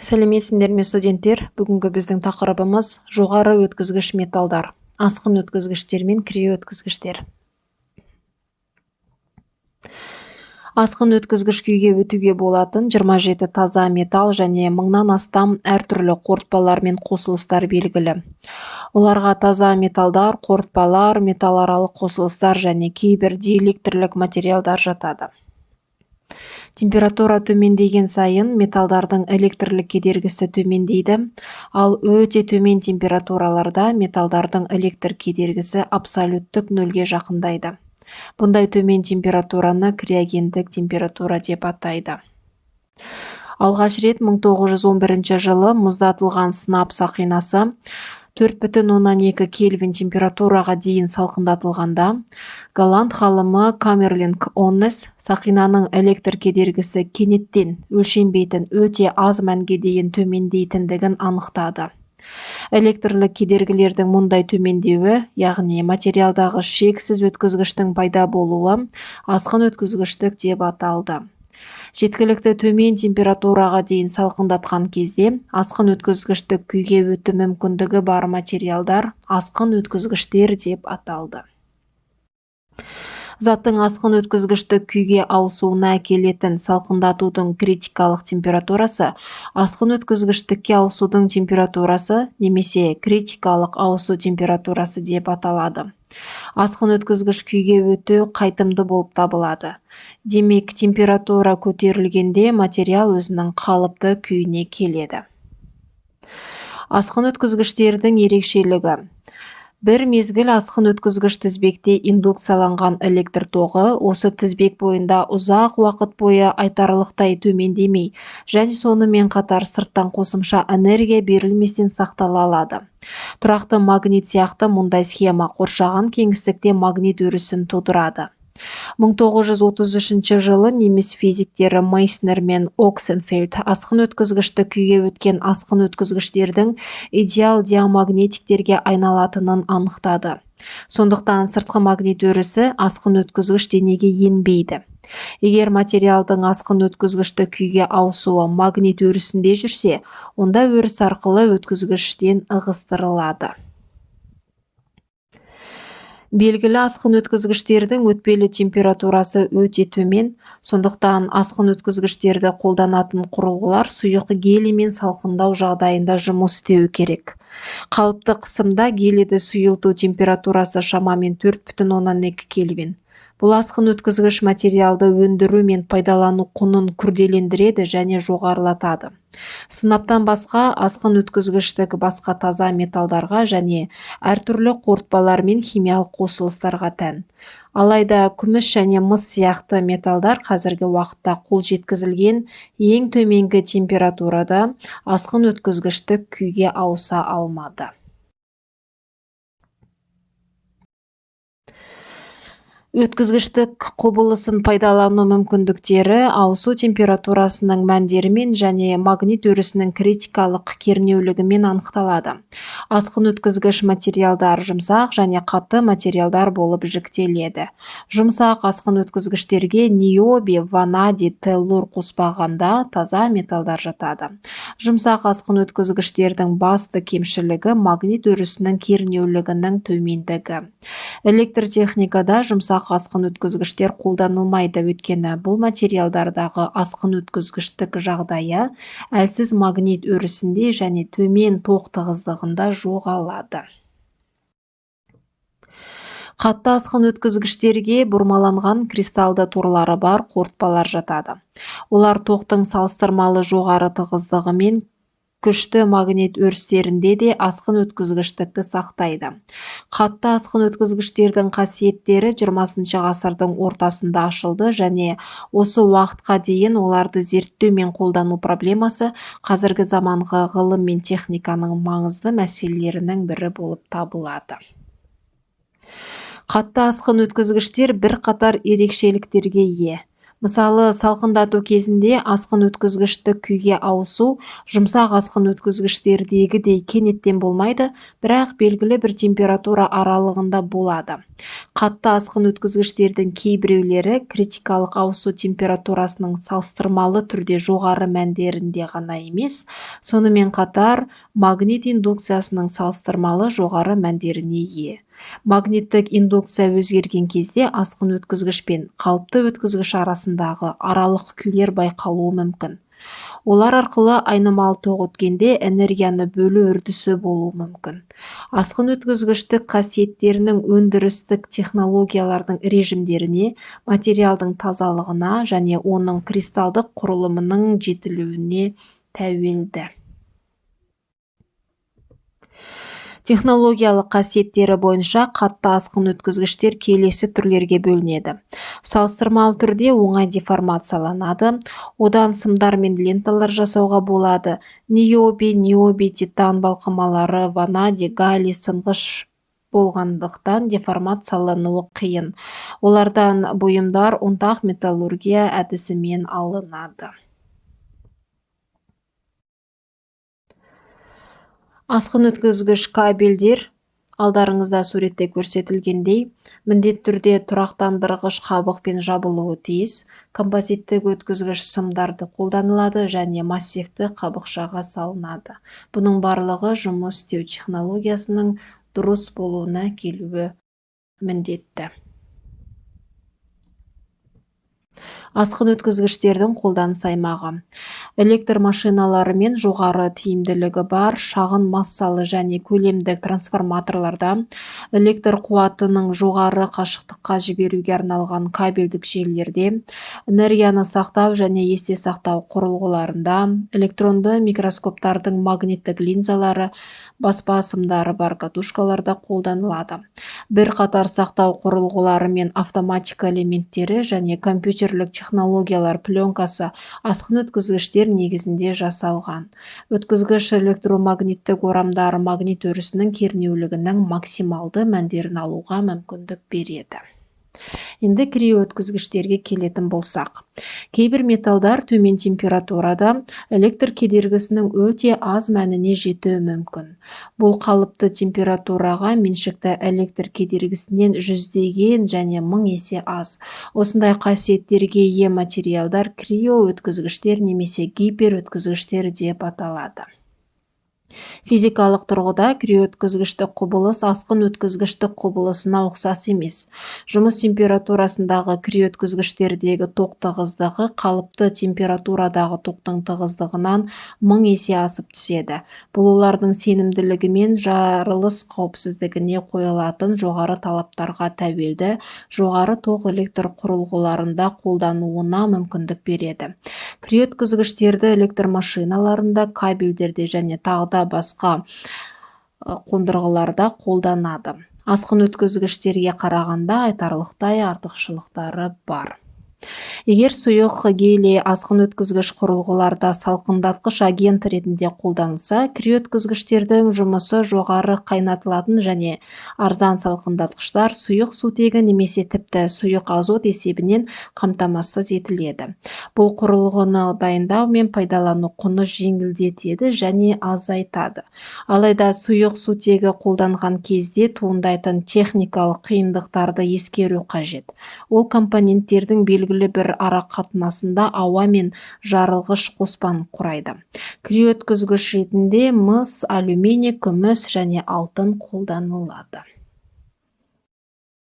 Сәлеметсіңдер ме студенттер? Бүгінгі біздің тақырыбымыз жоғары өткізгіш металдар, асқын өткізгіштер мен кіре өткізгіштер. Асқын өткізгіш күйге өтуге болатын 27 таза металл және 1000-нан астам әртүрлі қорытпалар мен қосылыстар белгілі. Оларға таза металдар, қорытпалар, металларалық қосылыстар және кейбір диэлектрлік материалдар жатады. Температура төмендеген сайын металдардың электрлік кедергісі төмендейді, ал өте төмен температураларда металдардың электр кедергісі абсолюттік нөлге жақындайды. Бұндай төмен температураны криогендік температура деп атайды. Алғаш рет 1911 жылы мұздатылған сынап сақинасы 4,2 Кельвин температураға дейін салқындатылғанда, голланд ғалымы Камерлинг Оннес сақинаның электр кедергісі кенеттен өлшенбейтін өте аз мәнге дейін төмендейтіндігін анықтады. Электрлік кедергілердің мұндай төмендеуі, яғни материалдағы шексіз өткізгіштің пайда болуы, асқын өткізгіштік деп аталды. Жеткілікті төмен температураға дейін салқындатқан кезде асқын өткізгіштік күйге өту мүмкіндігі бар материалдар асқын өткізгіштер деп аталды. Заттың асқын өткізгіштік күйге ауысуына әкелетін салқындатудың критикалық температурасы асқын өткізгіштікке ауысудың температурасы немесе критикалық ауысу температурасы деп аталады. Асқын өткізгіш күйге өту қайтымды болып табылады. Демек, температура көтерілгенде материал өзінің қалыпты күйіне келеді. Асқын өткізгіштердің ерекшелігі. Бір мезгіл асқын өткізгіш тізбекте индукцияланған электр тоғы осы тізбек бойында ұзақ уақыт бойы айтарлықтай төмендемей, және сонымен қатар сырттан қосымша энергия берілместен сақтала алады. Тұрақты магнит сияқты мұндай схема қоршаған кеңістікте магнит өрісін тудырады. 1933 жылы неміс физиктері Мейснер мен Оксенфельд асқын өткізгішті күйге өткен асқын өткізгіштердің идеал диамагнетиктерге айналатынын анықтады. Сондықтан сыртқы магнит өрісі асқын өткізгіш денеге енбейді. Егер материалдың асқын өткізгішті күйге ауысуы магнит өрісінде жүрсе, онда өріс арқылы өткізгіштен ығыстырылады. Белгілі асқын өткізгіштердің өтпелі температурасы өте төмен, сондықтан асқын өткізгіштерді қолданатын құрылғылар сұйық гелиймен салқындау жағдайында жұмыс істеуі керек. Қалыпты қысымда гелийді сұйылту температурасы шамамен 4,2 Кельвин. Бұл асқын өткізгіш материалды өндіру мен пайдалану құнын күрделендіреді және жоғарылатады. Сынаптан басқа асқын өткізгіштік басқа таза металдарға және әртүрлі қорытпалар мен химиялық қосылыстарға тән. Алайда күміс және мыс сияқты металдар қазіргі уақытта қол жеткізілген ең төменгі температурада асқын өткізгіштік күйге ауыса алмады. Өткізгіштік құбылысын пайдалану мүмкіндіктері ауысу температурасының мәндерімен және магнит өрісінің критикалық кернеулігімен анықталады. Асқын өткізгіш материалдар жұмсақ және қатты материалдар болып жіктеледі. Жұмсақ асқын өткізгіштерге ниоби, ванадий, теллур қоспағанда таза металдар жатады. Жұмсақ асқын өткізгіштердің басты кемшілігі магнит өрісінің кернеулігінің төмендігі. Электротехникада жұмсақ асқын өткізгіштер қолданылмайды, өйткені бұл материалдардағы асқын өткізгіштік жағдайы әлсіз магнит өрісінде және төмен тоқ тығыздығында жоғалады. Қатты асқын өткізгіштерге бұрмаланған кристалды торлары бар қорытпалар жатады. Олар тоқтың салыстырмалы жоғары тығыздығы мен күшті магнит өрістерінде де асқын өткізгіштікті сақтайды. Қатты асқын өткізгіштердің қасиеттері 20 ғасырдың ортасында ашылды және осы уақытқа дейін оларды зерттеу мен қолдану проблемасы қазіргі заманғы ғылым мен техниканың маңызды мәселелерінің бірі болып табылады. Қатты асқын өткізгіштер бір қатар ерекшеліктерге ие. Мысалы, салқындату кезінде асқын өткізгішті күйге ауысу жұмсақ асқын өткізгіштердегідей кенеттен болмайды, бірақ белгілі бір температура аралығында болады. Қатты асқын өткізгіштердің кейбіреулері критикалық ауысу температурасының салыстырмалы түрде жоғары мәндерінде ғана емес, сонымен қатар магнит индукциясының салыстырмалы жоғары мәндеріне ие. Магниттік индукция өзгерген кезде асқын өткізгіш пен қалыпты өткізгіш арасындағы аралық күйлер байқалуы мүмкін. Олар арқылы айнымалы тоқ өткенде энергияны бөлу үрдісі болуы мүмкін. Асқын өткізгіштік қасиеттерінің өндірістік технологиялардың режимдеріне, материалдың тазалығына және оның кристалдық құрылымының жетілуіне тәуелді. Технологиялық қасиеттері бойынша қатты асқын өткізгіштер келесі түрлерге бөлінеді. Салыстырмалы түрде оңай деформацияланады, одан сымдар мен ленталар жасауға болады. Ниоби, титан балқымалары, ванадий, галлий сынғыш болғандықтан деформациялануы қиын. Олардан бұйымдар ұнтақ металлургия әдісімен алынады. Асқын өткізгіш кабельдер алдарыңызда суретте көрсетілгендей, міндетті түрде тұрақтандырғыш қабықпен жабылуы тиіс, композиттік өткізгіш сымдарды қолданылады және массивті қабықшаға салынады. Бұның барлығы жұмыс істеу технологиясының дұрыс болуына келуі міндетті. Асқын өткізгіштердің қолданыс аймағы. Электр машиналары мен жоғары тиімділігі бар шағын массалы және көлемдік трансформаторларда, электр қуатының жоғары қашықтыққа жіберуге арналған кабельдік желілерде, энергияны сақтау және есте сақтау құрылғыларында, электронды микроскоптардың магниттік линзалары, баспа сымдары бар катушкаларда қолданылады. Бір қатар сақтау құрылғылары мен автоматика элементтері және компьютерлік технологиялар пленкасы асқын өткізгіштер негізінде жасалған. Өткізгіш электромагниттік орамдары магнит өрісінің кернеулігінің максималды мәндерін алуға мүмкіндік береді. Енді криоөткізгіштерге келетін болсақ, кейбір металдар төмен температурада электр кедергісінің өте аз мәніне жетуі мүмкін. Бұл қалыпты температураға меншікті электр кедергісінен жүздеген және 1000 есе аз. Осындай қасиеттерге ие материалдар криоөткізгіштер немесе гиперөткізгіштер деп аталады. Физикалық тұрғыда криоөткізгіштік құбылыс асқын өткізгіштік құбылысына ұқсас емес. Жұмыс температурасындағы криоөткізгіштердегі тоқ тығыздығы қалыпты температурадағы тоқтың тығыздығынан 1000 есе асып түседі. Бұл олардың сенімділігі мен жарылыс қауіпсіздігіне қойылатын жоғары талаптарға тәуелді, жоғары тоқ электр құрылғыларында қолдануына мүмкіндік береді. Криоөткізгіштерді электр машиналарында, кабельдерде және тағы басқа қондырғыларда қолданады. Асқын өткізгіштерге қарағанда айтарлықтай артықшылықтары бар. Егер сұйық гелий асқын өткізгіш құрылғыларда салқындатқыш агент ретінде қолданылса, криоөткізгіштердің жұмысы жоғары қайнатылатын және арзан салқындатқыштар сұйық сутегі немесе тіпті сұйық азот есебінен қамтамасыз етіледі. Бұл құрылғыны дайындау мен пайдалану құны жеңілдетеді және азайтады. Алайда сұйық сутегі қолданған кезде туындайтын техникалық қиындықтарды ескеру қажет. Ол компоненттердің белгілі бір ара қатынасында ауа мен жарылғыш қоспаны құрайды. Криоөткізгіш ретінде мыс, алюминий, күміс және алтын қолданылады.